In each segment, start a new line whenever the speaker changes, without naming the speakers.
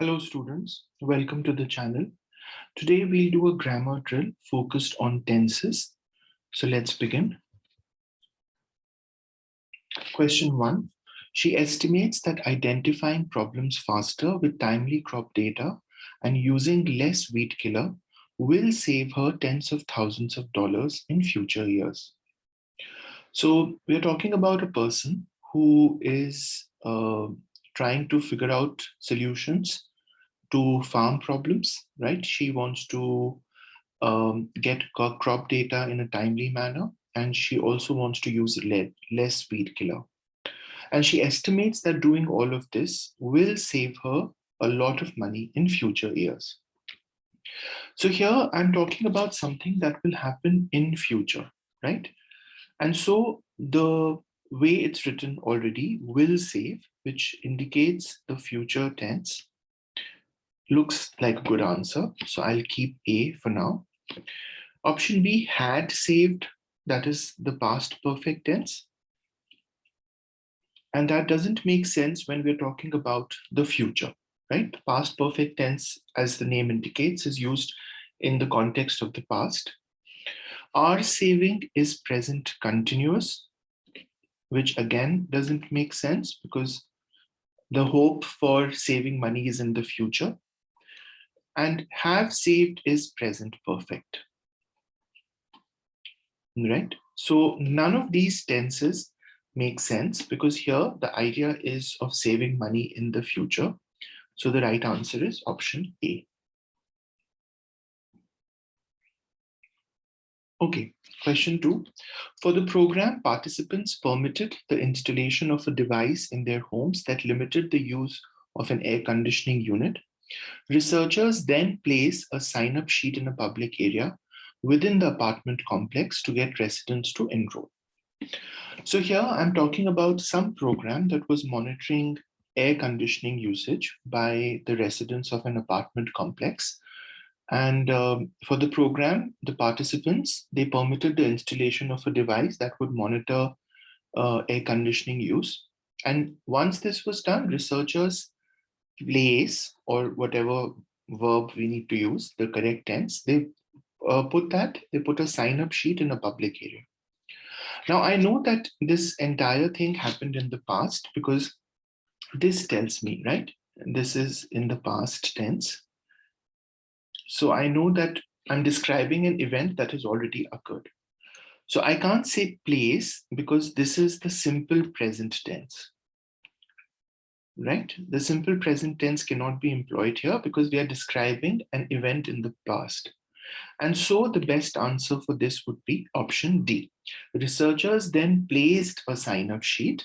Hello students, welcome to the channel. Today we'll do a grammar drill focused on tenses. So let's begin. Question 1. She estimates that identifying problems faster with timely crop data and using less weed killer will save her tens of thousands of dollars in future years. So we're talking about a person who is trying to figure out solutions to farm problems, right? She wants to get crop data in a timely manner, and she also wants to use less weed killer. And she estimates that doing all of this will save her a lot of money in future years. So here I'm talking about something that will happen in future, right? And so the way it's written already, will save, which indicates the future tense, looks like a good answer. So I'll keep A for now. Option B, had saved, that is the past perfect tense. And that doesn't make sense when we're talking about the future, right? Past perfect tense, as the name indicates, is used in the context of the past. Are saving is present continuous, which again doesn't make sense because the hope for saving money is in the future. And have saved is present perfect, right? So none of these tenses make sense because here the idea is of saving money in the future. So the right answer is option A. Okay, question 2. For the program, participants permitted the installation of a device in their homes that limited the use of an air conditioning unit. Researchers then place a sign-up sheet in a public area within the apartment complex to get residents to enroll. So here I'm talking about some program that was monitoring air conditioning usage by the residents of an apartment complex. And for the program, the participants, they permitted the installation of a device that would monitor air conditioning use. And once this was done, researchers place, or whatever verb we need to use, the correct tense, they put a sign-up sheet in a public area. Now, I know that this entire thing happened in the past because this tells me, right? This is in the past tense. So I know that I'm describing an event that has already occurred. So I can't say place because this is the simple present tense, right? The simple present tense cannot be employed here because we are describing an event in the past. And so the best answer for this would be option D. Researchers then placed a sign-up sheet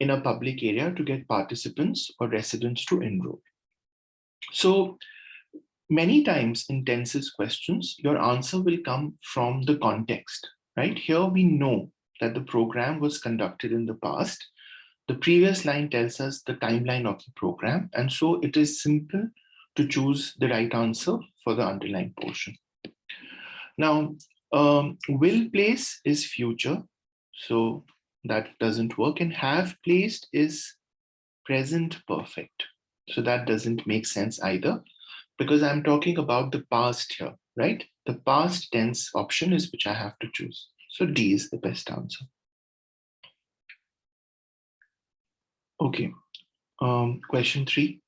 in a public area to get participants or residents to enroll. So many times in tenses questions, your answer will come from the context, right? Here we know that the program was conducted in the past. The previous line tells us the timeline of the program, and so it is simple to choose the right answer for the underlined portion. Now, will place is future, so that doesn't work, and have placed is present perfect. So that doesn't make sense either because I'm talking about the past here, right? The past tense option is which I have to choose. So D is the best answer. Okay, question 3.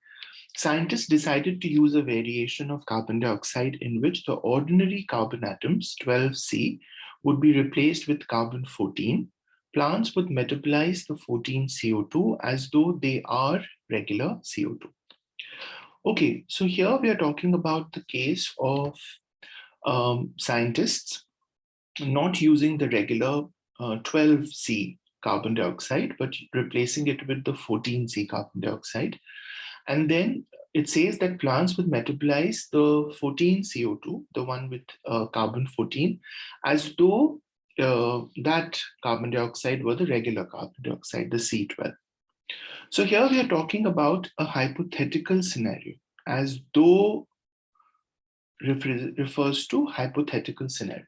Scientists decided to use a variation of carbon dioxide in which the ordinary carbon atoms, 12C, would be replaced with carbon 14. Plants would metabolize the 14 CO2 as though they are regular CO2. Okay, so here we are talking about the case of scientists not using the regular 12C carbon dioxide, but replacing it with the 14C carbon dioxide. And then it says that plants would metabolize the 14 CO2, the one with carbon 14, as though that carbon dioxide were the regular carbon dioxide, the C12. So here we are talking about a hypothetical scenario, as though refers to hypothetical scenario.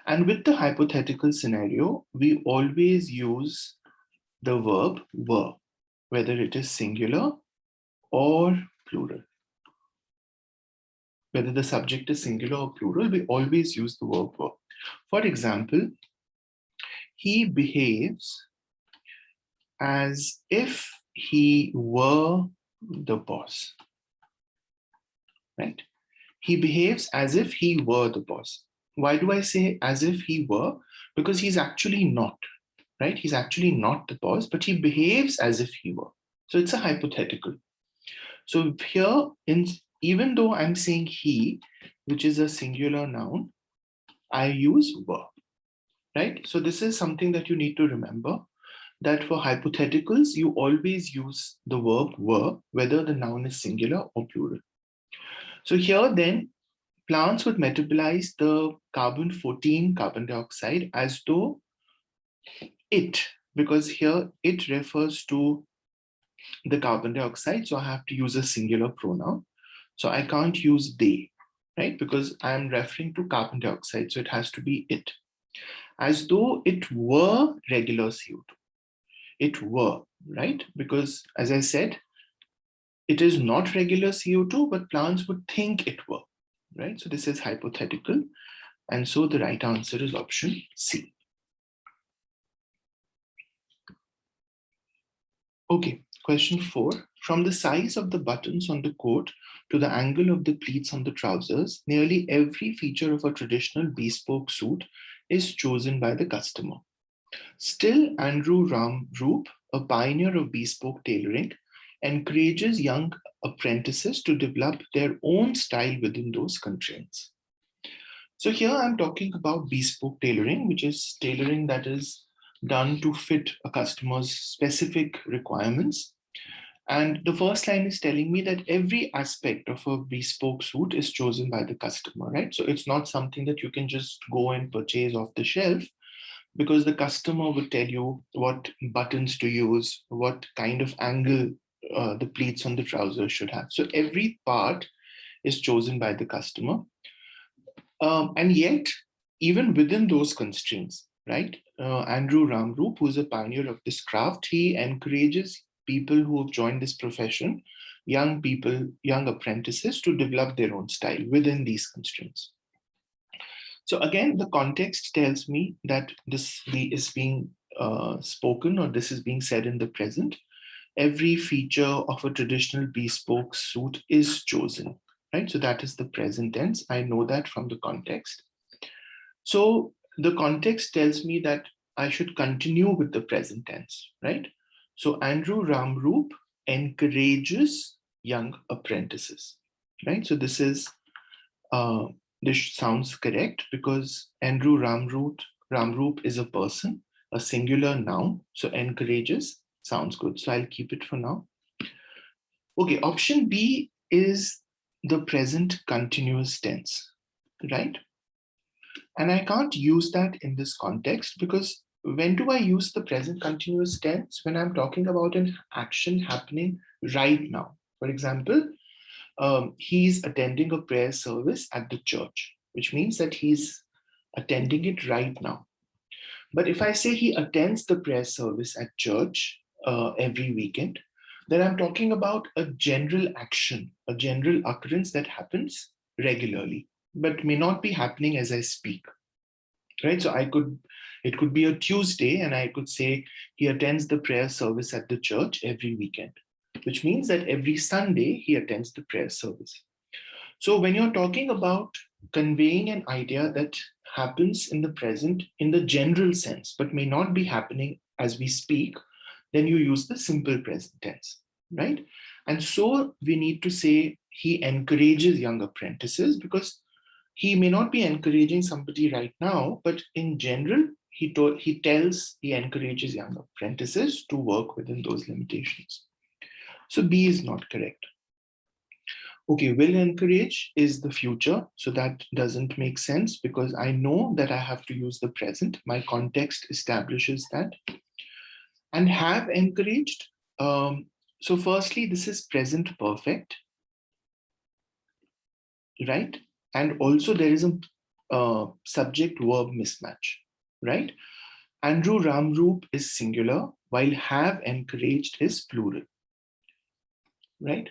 And with the hypothetical scenario, we always use the verb were, whether it is singular or plural. Whether the subject is singular or plural, we always use the verb were. For example, he behaves as if he were the boss, right? He behaves as if he were the boss. Why do I say as if he were? Because he's actually not, right? He's actually not the boss, but he behaves as if he were. So it's a hypothetical. So here, even though I'm saying he, which is a singular noun, I use were, right? So this is something that you need to remember, that for hypotheticals, you always use the verb were, whether the noun is singular or plural. So here then, plants would metabolize the carbon-14 carbon dioxide as though it, because here it refers to the carbon dioxide, so I have to use a singular pronoun. So I can't use they, right? Because I'm referring to carbon dioxide, so it has to be it. As though it were regular CO2. It were, right? Because as I said, it is not regular CO2, but plants would think it were, right? So this is hypothetical. And so the right answer is option C. Okay, question 4. From the size of the buttons on the coat to the angle of the pleats on the trousers, nearly every feature of a traditional bespoke suit is chosen by the customer. Still, Andrew Ramiroop, a pioneer of bespoke tailoring, encourages young apprentices to develop their own style within those constraints. So here I'm talking about bespoke tailoring, which is tailoring that is done to fit a customer's specific requirements. And the first line is telling me that every aspect of a bespoke suit is chosen by the customer, right? So it's not something that you can just go and purchase off the shelf, because the customer will tell you what buttons to use, what kind of angle the pleats on the trousers should have. So every part is chosen by the customer. And yet, even within those constraints, right, Andrew Ramiroop, who's a pioneer of this craft, he encourages people who have joined this profession, young people, young apprentices, to develop their own style within these constraints. So again, the context tells me that this is being spoken, or this is being said in the present. Every feature of a traditional bespoke suit is chosen, right? So that is the present tense. I know that from the context. So the context tells me that I should continue with the present tense, right? So Andrew Ramiroop encourages young apprentices, right? So this sounds correct, because Andrew Ramiroop is a person, a singular noun. So encourages sounds good. So I'll keep it for now. Okay, option B is the present continuous tense, right? And I can't use that in this context, because when do I use the present continuous tense? When I'm talking about an action happening right now. For example, he's attending a prayer service at the church, which means that he's attending it right now. But if I say he attends the prayer service at church every weekend, then I'm talking about a general action, a general occurrence that happens regularly, but may not be happening as I speak, right? So it could be a Tuesday, and I could say he attends the prayer service at the church every weekend, which means that every Sunday he attends the prayer service. So when you're talking about conveying an idea that happens in the present in the general sense, but may not be happening as we speak, then you use the simple present tense, right? And so we need to say he encourages young apprentices, because he may not be encouraging somebody right now, but in general, he encourages young apprentices to work within those limitations. So B is not correct. Okay, will encourage is the future, so that doesn't make sense, because I know that I have to use the present. My context establishes that. And have encouraged. So firstly, this is present perfect, right? And also there is a subject-verb mismatch, right? Andrew Ramiroop is singular, while have encouraged is plural, right?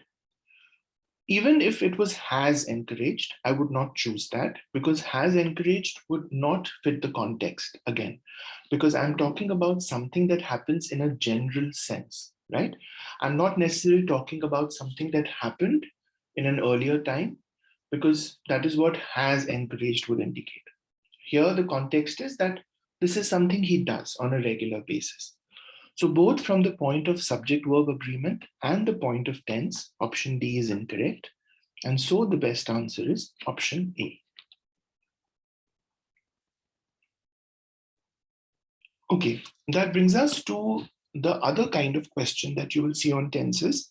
Even if it was has encouraged, I would not choose that, because has encouraged would not fit the context again, because I'm talking about something that happens in a general sense, right? I'm not necessarily talking about something that happened in an earlier time, because that is what has encouraged would indicate. Here, the context is that this is something he does on a regular basis. So both from the point of subject-verb agreement and the point of tense, option D is incorrect. And so the best answer is option A. Okay, that brings us to the other kind of question that you will see on tenses,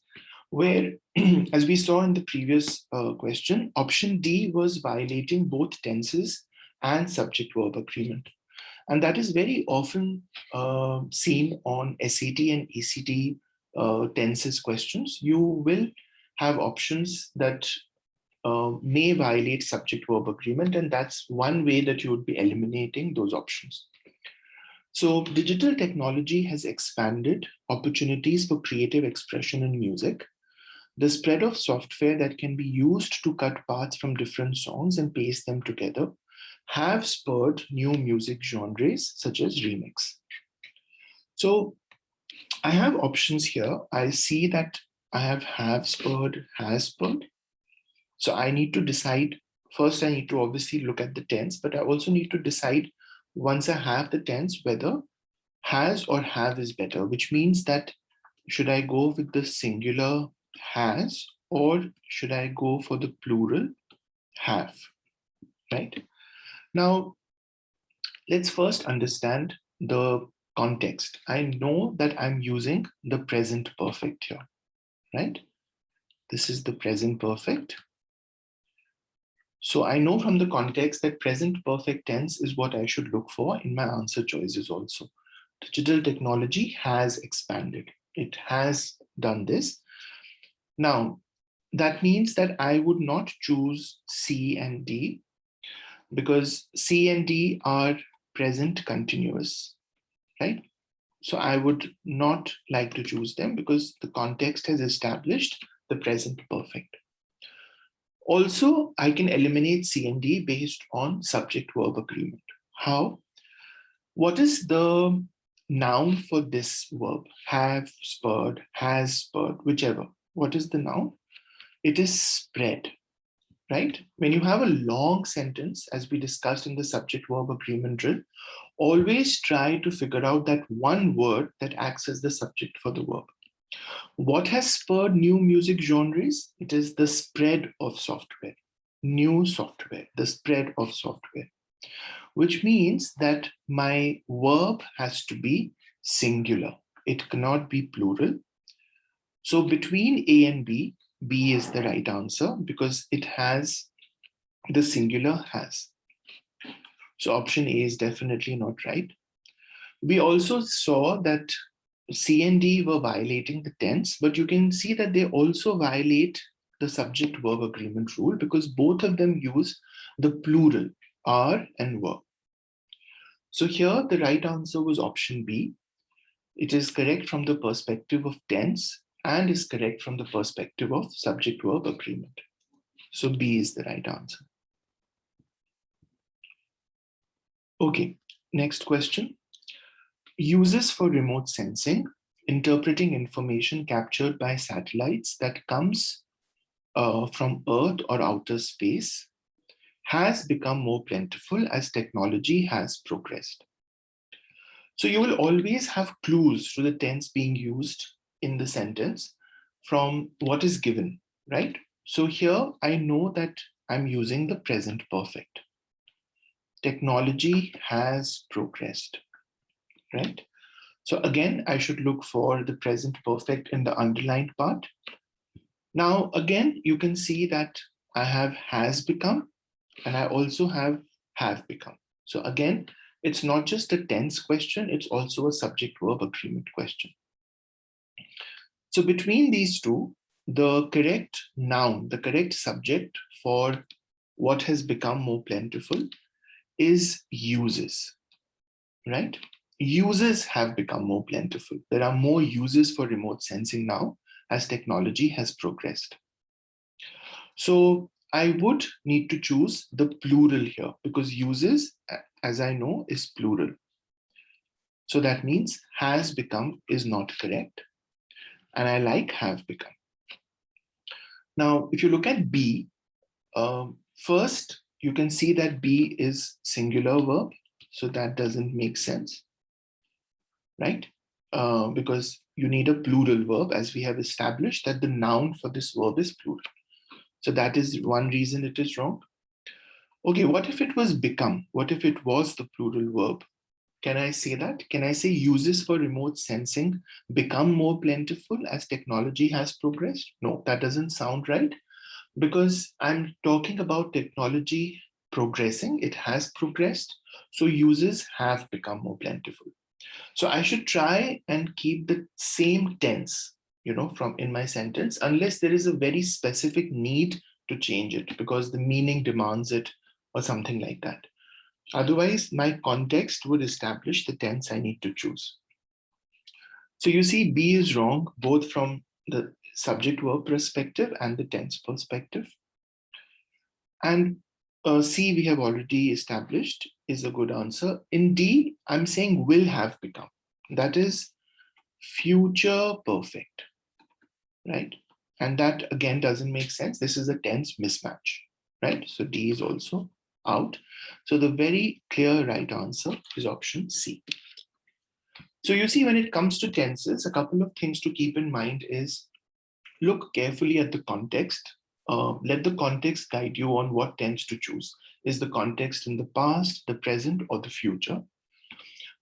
where, as we saw in the previous question, option D was violating both tenses and subject-verb agreement. And that is very often seen on SAT and ACT tenses questions. You will have options that may violate subject-verb agreement, and that's one way that you would be eliminating those options. So digital technology has expanded opportunities for creative expression in music. The spread of software that can be used to cut parts from different songs and paste them together have spurred new music genres such as remix. So I have options here. I see that I have spurred, has spurred. So I need to decide, first I need to obviously look at the tense, but I also need to decide once I have the tense whether has or have is better, which means that should I go with the singular has or should I go for the plural have, right? Now, let's first understand the context. I know that I'm using the present perfect here, right? This is the present perfect. So I know from the context that present perfect tense is what I should look for in my answer choices also. Digital technology has expanded. It has done this. Now, that means that I would not choose C and D, because C and D are present continuous, right? So I would not like to choose them because the context has established the present perfect. Also, I can eliminate C and D based on subject-verb agreement. How? What is the noun for this verb? Have spurred, has spurred, whichever. What is the noun? It is spread, right? When you have a long sentence, as we discussed in the subject-verb agreement drill, always try to figure out that one word that acts as the subject for the verb. What has spurred new music genres? It is the spread of software, new software, the spread of software, which means that my verb has to be singular. It cannot be plural. So between A and B, B is the right answer because it has the singular has. So option A is definitely not right. We also saw that C and D were violating the tense, but you can see that they also violate the subject-verb agreement rule because both of them use the plural, are and were. So here the right answer was option B. It is correct from the perspective of tense and is correct from the perspective of subject-verb agreement. So B is the right answer. Okay, next question. Uses for remote sensing, interpreting information captured by satellites that comes from Earth or outer space, has become more plentiful as technology has progressed. So you will always have clues to the tense being used in the sentence from what is given, right? So here I know that I'm using the present perfect. Technology has progressed, right? So again, I should look for the present perfect in the underlined part. Now, again, you can see that I have has become, and I also have become. So again, it's not just a tense question, it's also a subject-verb agreement question. So between these two, the correct noun, the correct subject for what has become more plentiful is uses, right? Uses have become more plentiful. There are more uses for remote sensing now as technology has progressed. So I would need to choose the plural here because uses, as I know, is plural. So that means has become is not correct. And I like have become. Now, if you look at B, first, you can see that B is singular verb. So that doesn't make sense, right? Because you need a plural verb, as we have established that the noun for this verb is plural. So that is one reason it is wrong. Okay, what if it was become? What if it was the plural verb? Can I say that? Can I say uses for remote sensing become more plentiful as technology has progressed? No, that doesn't sound right because I'm talking about technology progressing. It has progressed. So uses have become more plentiful. So I should try and keep the same tense, from in my sentence, unless there is a very specific need to change it because the meaning demands it or something like that. Otherwise, my context would establish the tense I need to choose. So you see, B is wrong, both from the subject verb perspective and the tense perspective. And C, we have already established, is a good answer. In D, I'm saying will have become. That is future perfect, right? And that again doesn't make sense. This is a tense mismatch, right? So D is also out. So the very clear right answer is option C. So you see, when it comes to tenses, a couple of things to keep in mind is look carefully at the context. Let the context guide you on what tense to choose. Is the context in the past, the present, or the future?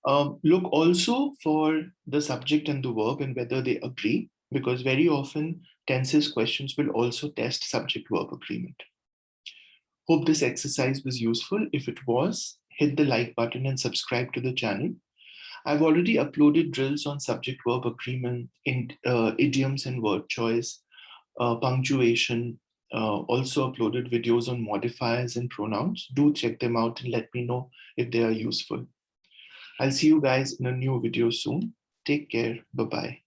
Look also for the subject and the verb and whether they agree, because very often tenses questions will also test subject-verb agreement. Hope this exercise was useful. If it was, hit the like button and subscribe to the channel. I've already uploaded drills on subject-verb agreement, in idioms and word choice, punctuation, also uploaded videos on modifiers and pronouns. Do check them out and let me know if they are useful. I'll see you guys in a new video soon. Take care. Bye-bye.